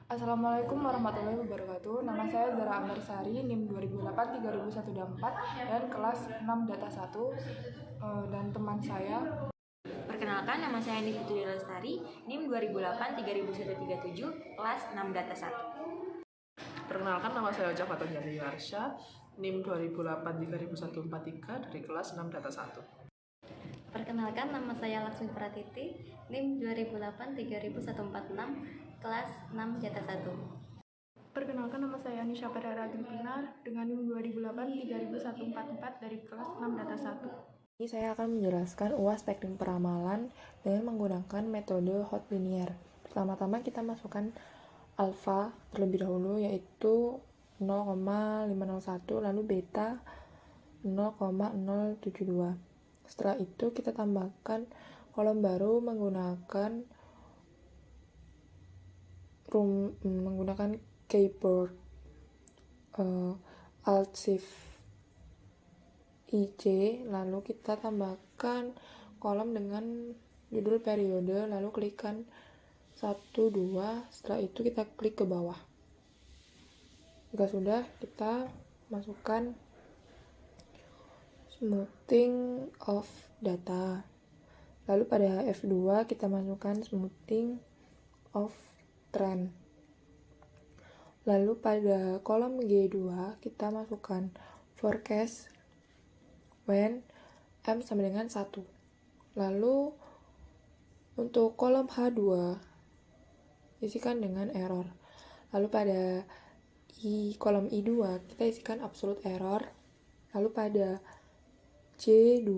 Assalamualaikum warahmatullahi wabarakatuh. Nama saya Zara Ambersari, NIM 2008-3124 dan kelas 6 data 1. Dan teman saya. Perkenalkan, nama saya Andi Fitri Lestari, NIM 2008-3137, kelas 6 data 1. Perkenalkan, nama saya Ojak Fatul Jari Arsya, NIM 2008-3143 dari kelas 6 data 1. Perkenalkan, nama saya Laksmi Pratiti, NIM 2008-3146, kelas 6 data 1. Perkenalkan, nama saya Anisha Perera Agripinar dengan NIM 2008-3144 dari kelas 6 data 1. Ini saya akan menjelaskan UAS teknik peramalan dengan menggunakan metode hot linear. Pertama-tama kita masukkan alfa terlebih dahulu, yaitu 0,501, lalu beta 0,072. Setelah itu kita tambahkan kolom baru menggunakan keyboard Alt Shift IJ, lalu kita tambahkan kolom dengan judul periode, lalu klikkan 1, 2, setelah itu kita klik ke bawah. Jika sudah, kita masukkan smoothing of data, lalu pada F2 kita masukkan smoothing of trend, lalu pada kolom G2 kita masukkan forecast when M sama dengan 1. Lalu untuk kolom H2 isikan dengan error. Lalu pada kolom I2 kita isikan absolute error. Lalu pada J2,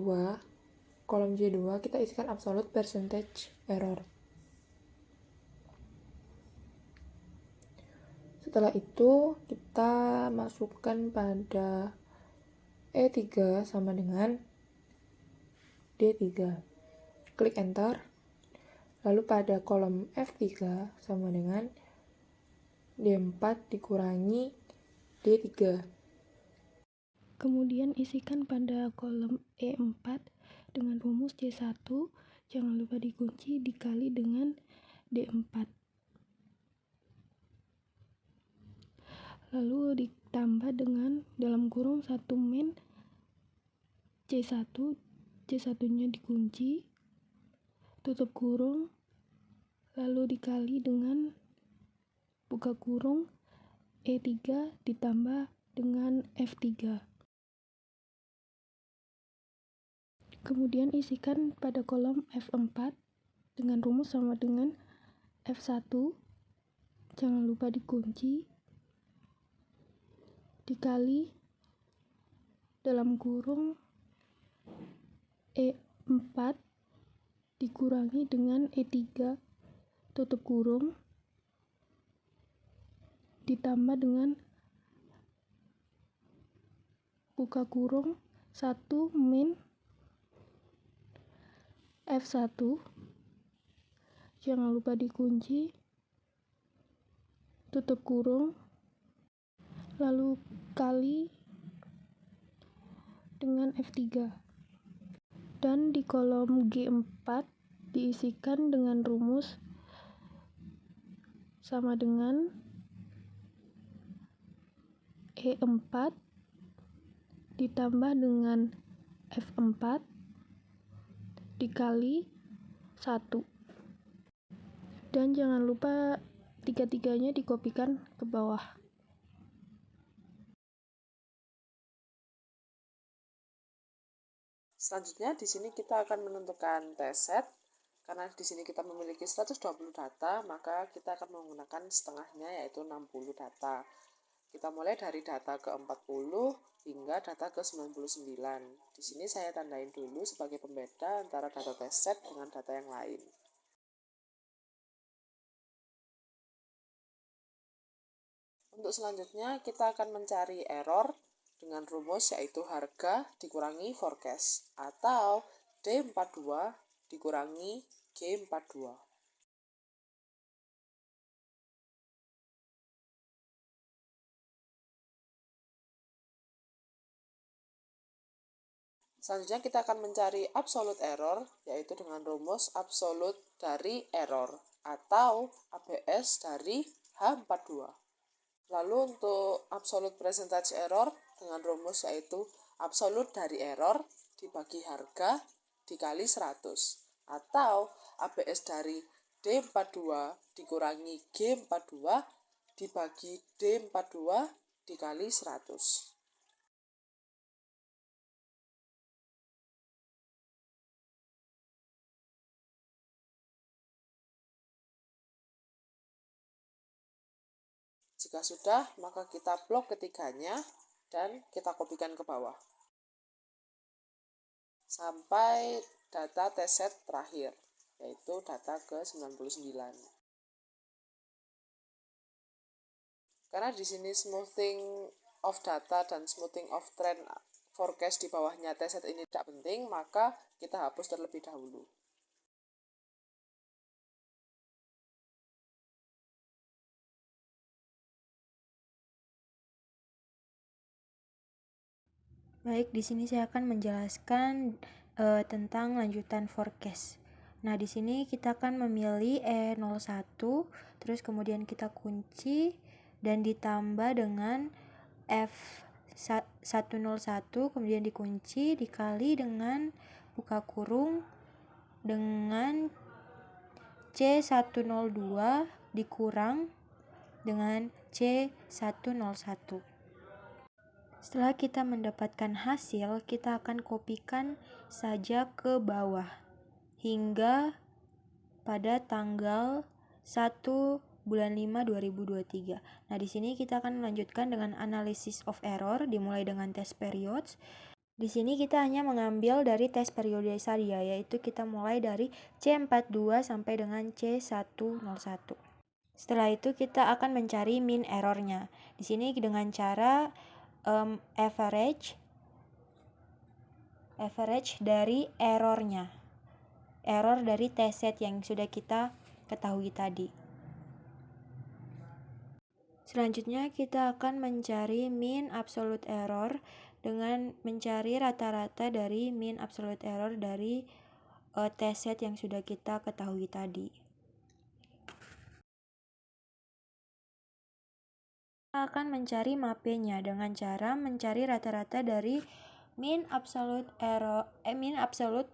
kolom J2 kita isikan absolute percentage error. Setelah itu kita masukkan pada E3 sama dengan D3. Klik enter. Lalu pada kolom F3 sama dengan D4 dikurangi D3. Kemudian isikan pada kolom E4 dengan rumus C1, jangan lupa dikunci, dikali dengan D4. Lalu ditambah dengan dalam kurung 1 min C1, C1-nya dikunci, tutup kurung, lalu dikali dengan buka kurung E3 ditambah dengan F3. Kemudian isikan pada kolom F4 dengan rumus sama dengan F1, jangan lupa dikunci, dikali dalam kurung E4 dikurangi dengan E3, tutup kurung, ditambah dengan buka kurung 1 min F1, jangan lupa dikunci, tutup kurung, lalu kali dengan F3. Dan di kolom G4 diisikan dengan rumus sama dengan E4 ditambah dengan F4 dikali 1. Dan jangan lupa tiga-tiganya dikopikan ke bawah. Selanjutnya di sini kita akan menentukan test set. Karena di sini kita memiliki 120 data, maka kita akan menggunakan setengahnya, yaitu 60 data. Kita mulai dari data ke-40 hingga data ke-99. Di sini saya tandain dulu sebagai pembeda antara data test set dengan data yang lain. Untuk selanjutnya kita akan mencari error dengan rumus yaitu harga dikurangi forecast atau D42 dikurangi G42. Selanjutnya kita akan mencari absolute error, yaitu dengan rumus absolute dari error atau ABS dari H42. Lalu untuk absolute percentage error dengan rumus yaitu absolut dari error dibagi harga dikali 100, atau ABS dari D42 dikurangi G42 dibagi D42 dikali 100. Jika sudah, maka kita blok ketiganya dan kita kopikan ke bawah sampai data test set terakhir, yaitu data ke-99. Karena di sini smoothing of data dan smoothing of trend forecast di bawahnya test set ini tidak penting, maka kita hapus terlebih dahulu. Baik, di sini saya akan menjelaskan tentang lanjutan forecast. Nah, di sini kita akan memilih E01, terus kemudian kita kunci dan ditambah dengan F101, kemudian dikunci dikali dengan buka kurung dengan C102 dikurang dengan C101. Setelah kita mendapatkan hasil, kita akan kopikan saja ke bawah hingga pada tanggal 1 bulan 5 2023. Nah, di sini kita akan melanjutkan dengan analysis of error dimulai dengan test periods. Di sini kita hanya mengambil dari test periode saja, yaitu kita mulai dari C42 sampai dengan C101. Setelah itu kita akan mencari mean errornya. Di sini dengan cara average dari errornya, error dari test set yang sudah kita ketahui tadi. Selanjutnya kita akan mencari mean absolute error dengan mencari rata-rata dari mean absolute error dari test set yang sudah kita ketahui tadi. Kita akan mencari MAPE-nya dengan cara mencari rata-rata dari mean absolute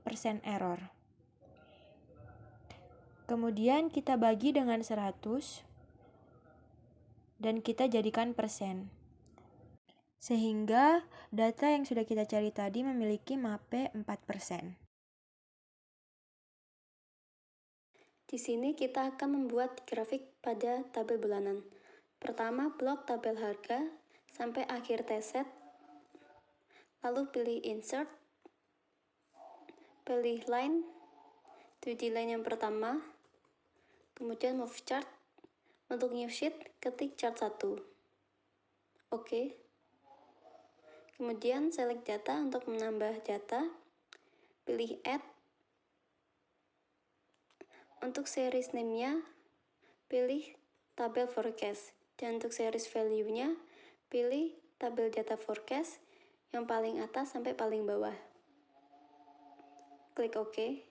percent error. Kemudian kita bagi dengan 100 dan kita jadikan persen. Sehingga data yang sudah kita cari tadi memiliki MAPE 4%. Di sini kita akan membuat grafik pada tabel bulanan. Pertama, blok tabel harga sampai akhir test set. Lalu pilih insert. Pilih line, 2D line yang pertama. Kemudian move chart. Untuk new sheet, ketik chart 1. Oke. Kemudian select data untuk menambah data. Pilih add. Untuk series name-nya, pilih tabel forecast. Dan untuk series value-nya, pilih tabel data forecast yang paling atas sampai paling bawah. Klik OK.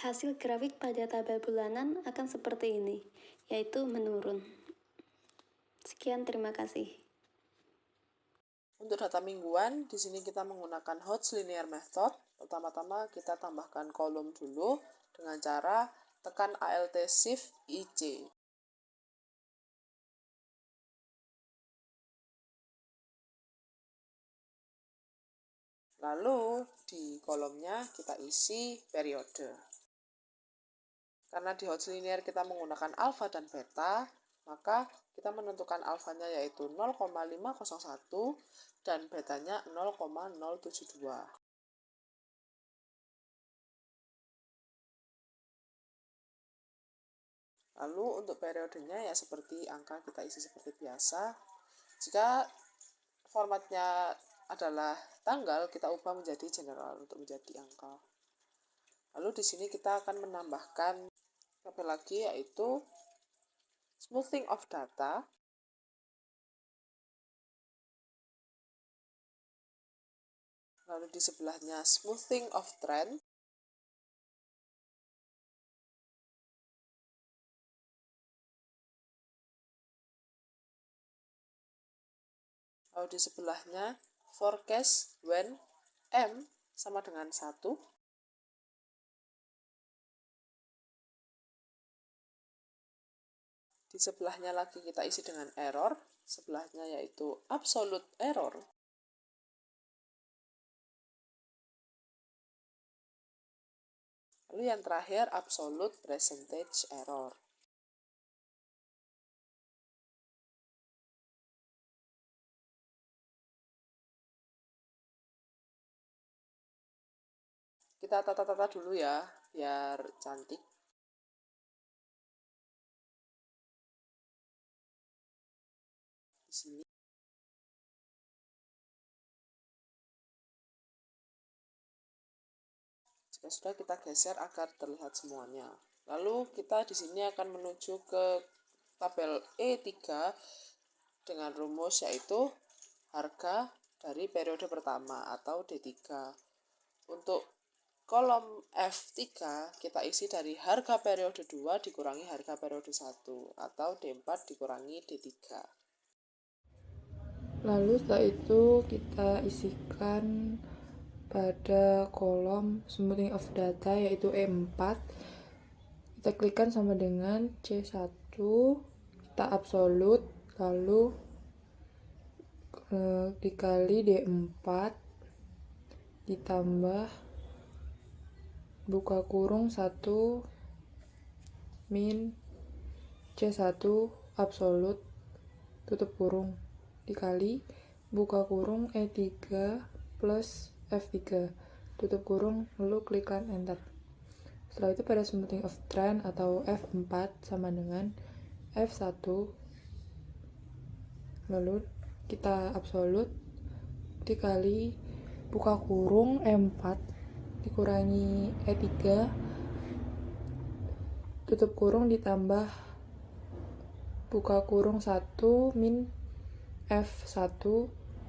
Hasil grafik pada tabel bulanan akan seperti ini, yaitu menurun. Sekian, terima kasih. Untuk data mingguan, di sini kita menggunakan Hodge Linear Method. Pertama-tama kita tambahkan kolom dulu dengan cara tekan Alt Shift IC. Lalu di kolomnya kita isi periode. Karena di Hodge Linear kita menggunakan alfa dan beta, maka kita menentukan alfanya yaitu 0,501 dan betanya 0,072. Lalu untuk periodenya ya seperti angka kita isi seperti biasa. Jika formatnya adalah tanggal, kita ubah menjadi general untuk menjadi angka. Lalu di sini kita akan menambahkan tabel lagi yaitu smoothing of data. Lalu di sebelahnya smoothing of trend. Lalu di sebelahnya forecast when M sama dengan 1. Di sebelahnya lagi kita isi dengan error, sebelahnya yaitu absolute error. Lalu yang terakhir absolute percentage error. Kita tata-tata dulu ya, biar cantik. Di sini. Jika sudah, kita geser agar terlihat semuanya. Lalu kita di sini akan menuju ke tabel E3 dengan rumus yaitu harga dari periode pertama atau D3. Untuk kolom F3 kita isi dari harga periode 2 dikurangi harga periode 1 atau D4 dikurangi D3. Lalu setelah itu kita isikan pada kolom smoothing of data yaitu E4. Kita klikkan sama dengan C1, kita absolute, lalu dikali D4 ditambah buka kurung 1 min C1 absolute tutup kurung dikali buka kurung E3 plus F3 tutup kurung, lalu klikkan enter. Setelah itu pada smoothing of trend atau F4 sama dengan F1, lalu kita absolute dikali buka kurung E4 dikurangi E3 tutup kurung ditambah buka kurung 1 min F1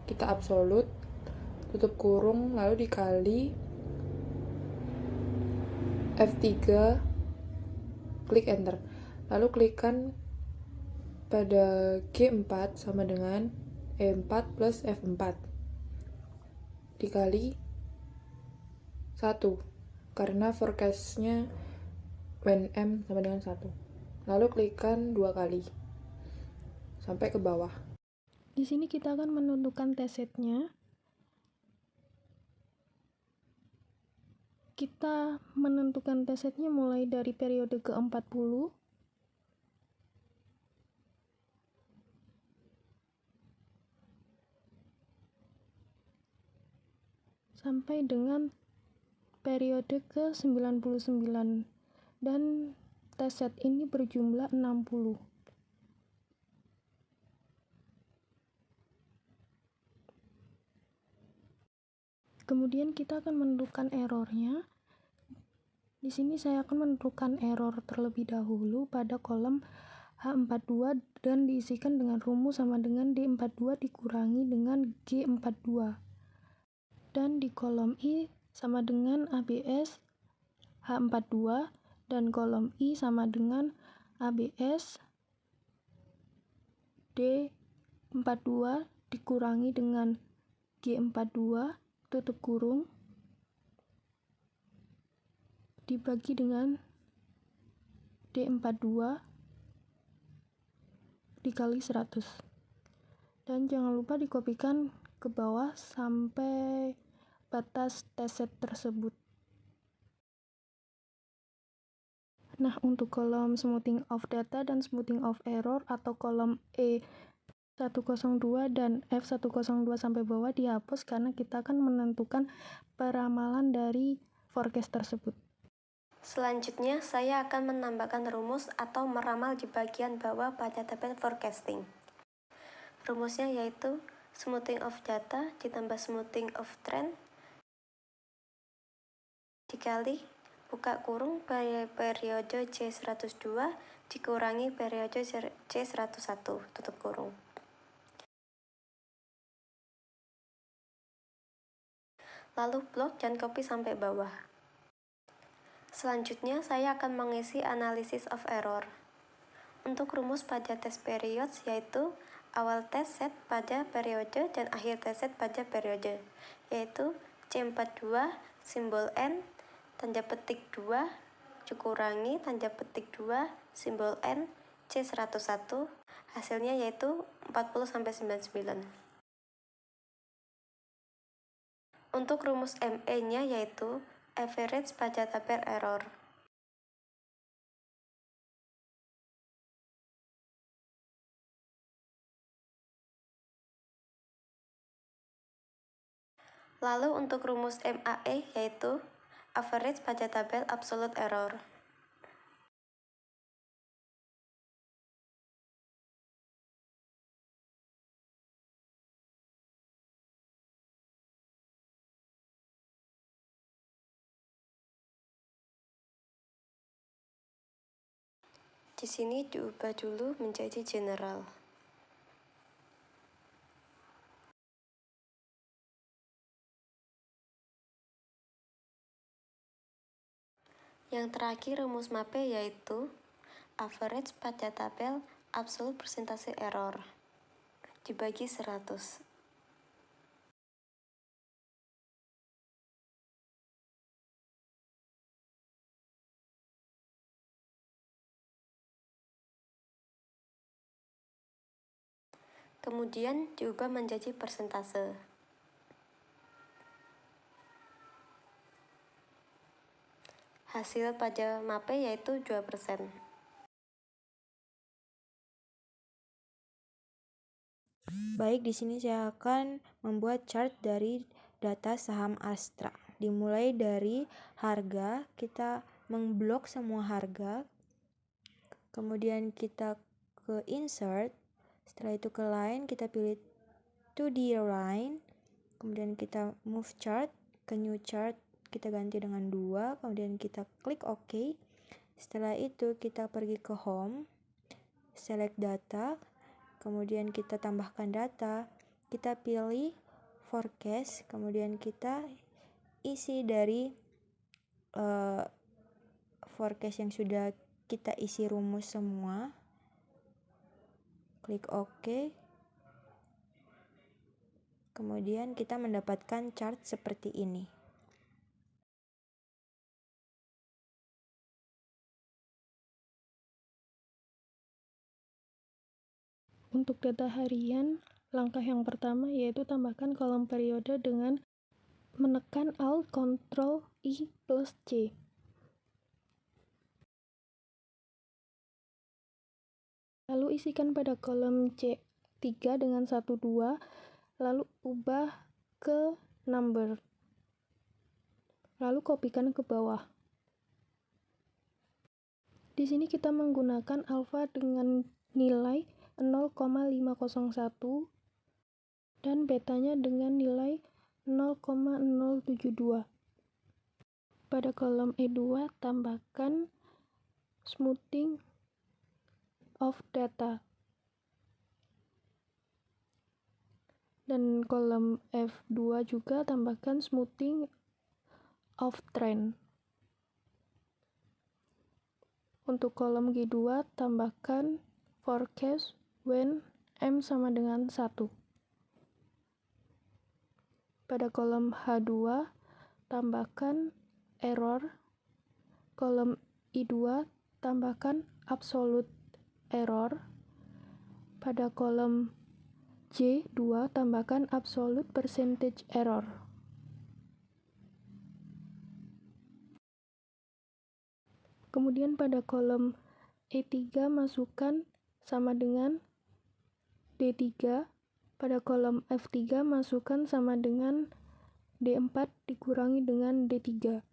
kita absolute tutup kurung lalu dikali F3 klik enter, lalu klikkan pada G4 sama dengan E4 plus F4 dikali 1 karena forecastnya when M sama dengan 1, lalu klikkan 2 kali sampai ke bawah. Di sini kita akan menentukan test setnya. Kita menentukan test setnya mulai dari periode ke-40 sampai dengan periode ke-99 dan test set ini berjumlah 60. Kemudian kita akan menentukan errornya. Di sini saya akan menentukan error terlebih dahulu pada kolom H42 dan diisikan dengan rumus sama dengan D42 dikurangi dengan G42. Dan di kolom I sama dengan ABS H42 dan kolom I sama dengan ABS D42 dikurangi dengan G42 tutup kurung dibagi dengan D42 dikali 100. Dan jangan lupa dikopikan ke bawah sampai batas test set tersebut. Nah, untuk kolom smoothing of data dan smoothing of error atau kolom E102 dan F102 sampai bawah dihapus karena kita akan menentukan peramalan dari forecast tersebut. Selanjutnya, saya akan menambahkan rumus atau meramal di bagian bawah pada tabel forecasting. Rumusnya yaitu smoothing of data ditambah smoothing of trend dikali buka kurung periode C102 dikurangi periode C101 tutup kurung. Lalu blok dan copy sampai bawah. Selanjutnya, saya akan mengisi analysis of error. Untuk rumus pada test periods yaitu awal test set pada periode dan akhir test set pada periode, yaitu C42 simbol N tanda petik 2 dikurangi tanda petik 2 simbol N C101, hasilnya yaitu 40-99. Untuk rumus ME-nya yaitu average pada tabel error. Lalu untuk rumus MAE yaitu average pada tabel absolute error. Di sini diubah dulu menjadi general. Yang terakhir rumus MAPE yaitu average pada tabel absolute persentase error dibagi 100. Kemudian diubah menjadi persentase. Hasil pada MAPE yaitu 2%. Baik, di sini saya akan membuat chart dari data saham Astra. Dimulai dari harga, kita mengblok semua harga. Kemudian kita ke insert. Setelah itu ke line, kita pilih 2D line. Kemudian kita move chart ke new chart, kita ganti dengan 2. Kemudian kita klik OK. Setelah itu kita pergi ke home, select data. Kemudian kita tambahkan data, kita pilih forecast, kemudian kita isi dari forecast yang sudah kita isi rumus semua. Klik OK. Kemudian kita mendapatkan chart seperti ini. Untuk data harian, langkah yang pertama yaitu tambahkan kolom periode dengan menekan Alt Ctrl I plus C. Lalu isikan pada kolom C3 dengan 1, 2, lalu ubah ke number. Lalu kopikan ke bawah. Di sini kita menggunakan alfa dengan nilai 0,501 dan betanya dengan nilai 0,072. Pada kolom E2 tambahkan smoothing of data. Dan kolom F2 juga tambahkan smoothing of trend. Untuk kolom G2 tambahkan forecast when M sama dengan 1. Pada kolom H2 tambahkan error. Kolom I2 tambahkan absolute error. Pada kolom J2 tambahkan absolute percentage error. Kemudian pada kolom E3 masukkan sama dengan D3. Pada kolom F3 masukkan sama dengan D4 dikurangi dengan D3.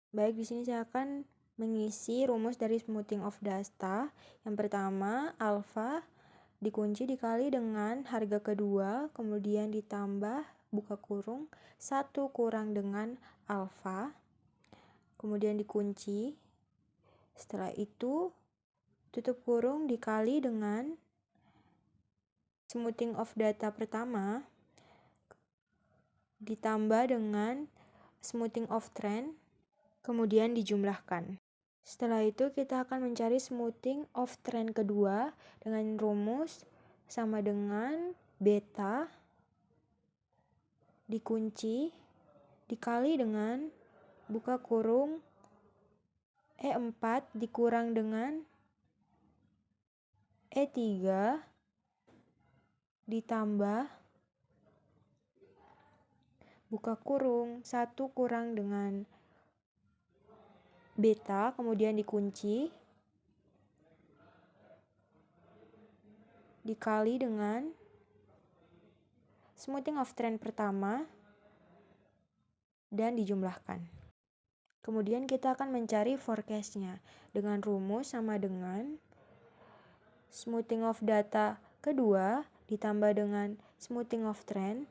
Baik, di sini saya akan mengisi rumus dari smoothing of data. Yang pertama, alfa dikunci dikali dengan harga kedua, kemudian ditambah buka kurung 1 kurang dengan alfa, kemudian dikunci. Setelah itu tutup kurung dikali dengan smoothing of data pertama ditambah dengan smoothing of trend, kemudian dijumlahkan. Setelah itu kita akan mencari smoothing of trend kedua dengan rumus sama dengan beta dikunci dikali dengan buka kurung E4 dikurang dengan E3 ditambah buka kurung 1 kurang dengan beta, kemudian dikunci dikali dengan smoothing of trend pertama dan dijumlahkan. Kemudian kita akan mencari forecast-nya dengan rumus sama dengan smoothing of data kedua ditambah dengan smoothing of trend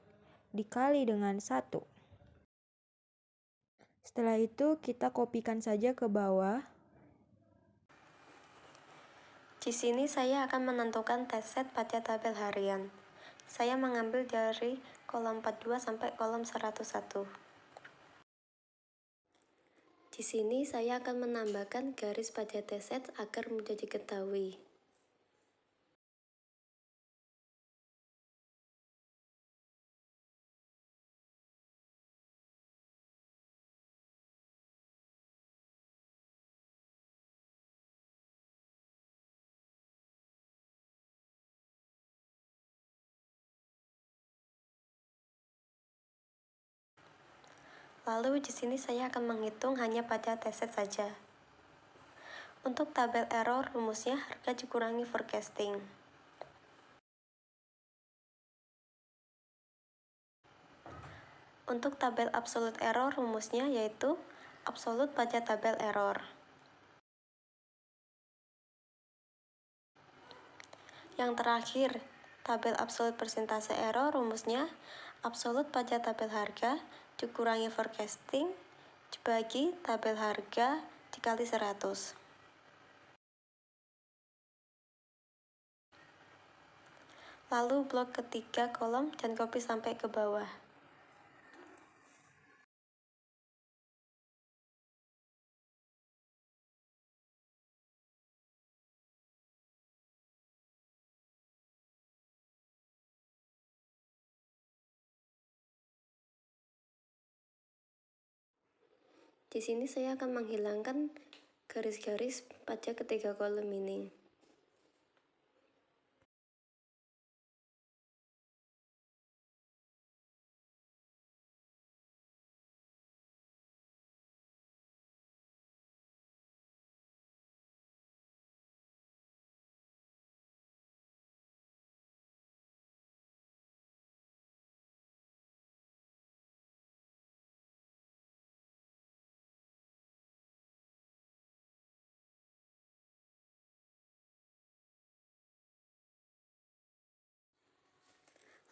dikali dengan 1. Setelah itu kita kopikan saja ke bawah. Di sini saya akan menentukan test set pada tabel harian. Saya mengambil dari kolom 42 sampai kolom 101. Di sini saya akan menambahkan garis pada test set agar mudah diketahui. Lalu di sini saya akan menghitung hanya pada test set saja. Untuk tabel error, rumusnya harga dikurangi forecasting. Untuk tabel absolute error, rumusnya yaitu absolute pada tabel error. Yang terakhir, tabel absolute persentase error, rumusnya absolute pada tabel harga dikurangi forecasting dibagi tabel harga dikali 100. Lalu blok ketiga kolom dan copy sampai ke bawah. Di sini saya akan menghilangkan garis-garis pada ketiga kolom ini.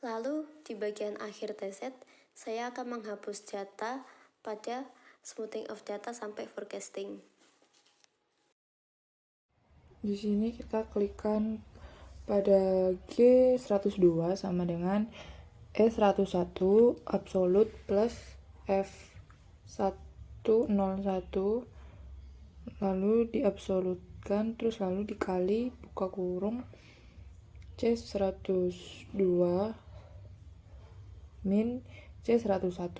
Lalu di bagian akhir test set, saya akan menghapus data pada smoothing of data sampai forecasting. Di sini kita klikkan pada G102 sama dengan E101 absolute plus F101 lalu diabsolutkan terus lalu dikali buka kurung C102 min C101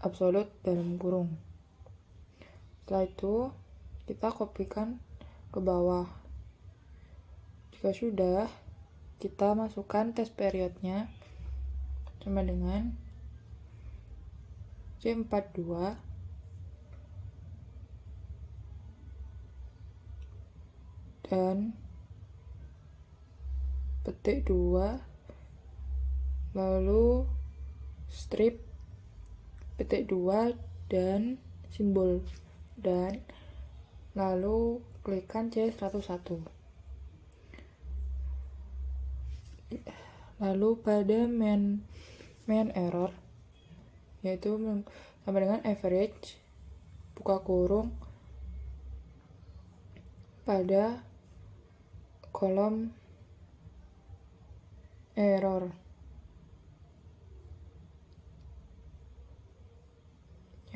absolute dalam kurung. Setelah itu kita kopikan ke bawah. Jika sudah, kita masukkan test periodnya sama dengan C42 dan petik 2 lalu strip petik 2 dan simbol dan lalu klikkan C101. Lalu pada main error yaitu sama dengan average buka kurung pada kolom error.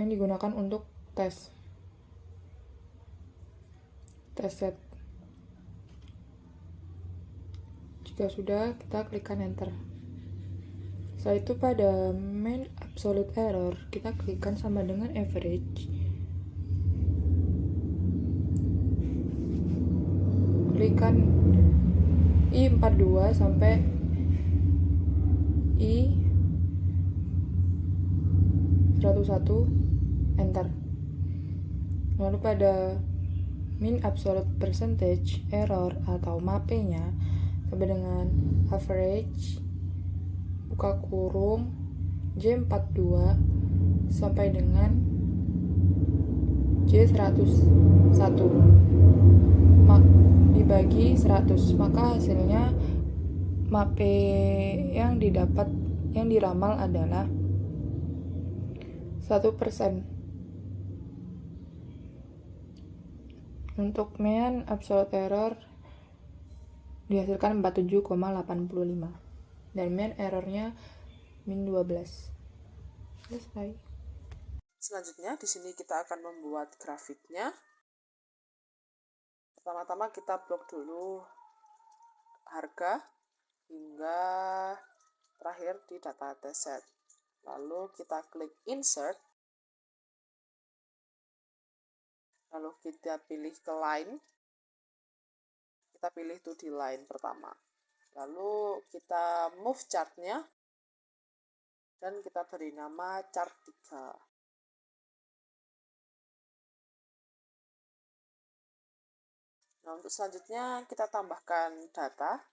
yang digunakan untuk tes set. Jika sudah, kita klikkan enter. Setelah itu pada mean absolute error kita klikkan sama dengan average. Klikkan I42 sampai I101, enter. Lalu pada mean absolute percentage error atau MAPE-nya sampai dengan average, buka kurung, J42 sampai dengan J101 dibagi 100, maka hasilnya MAPE yang diramal adalah 1%. Untuk mean absolute error dihasilkan 47,85 dan mean errornya min 12. Selesai. Selanjutnya di sini kita akan membuat grafiknya. Pertama-tama kita blok dulu harga hingga terakhir di data test set. Lalu kita klik insert. Lalu kita pilih ke line. Kita pilih itu di line pertama. Lalu kita move chartnya dan kita beri nama chart 3. Nah, untuk selanjutnya kita tambahkan data.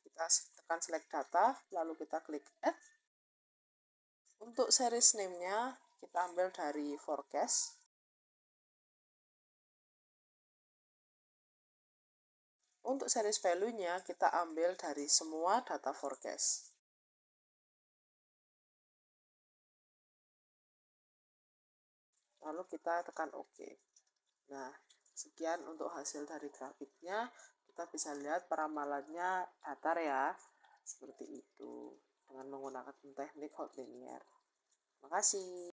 Kita tekan select data, lalu kita klik add. Untuk series name-nya kita ambil dari forecast. Untuk series value-nya kita ambil dari semua data forecast. Lalu kita tekan OK. Nah, sekian untuk hasil dari grafiknya. Kita bisa lihat peramalannya datar ya, seperti itu, dengan menggunakan teknik hot linear. Terima kasih.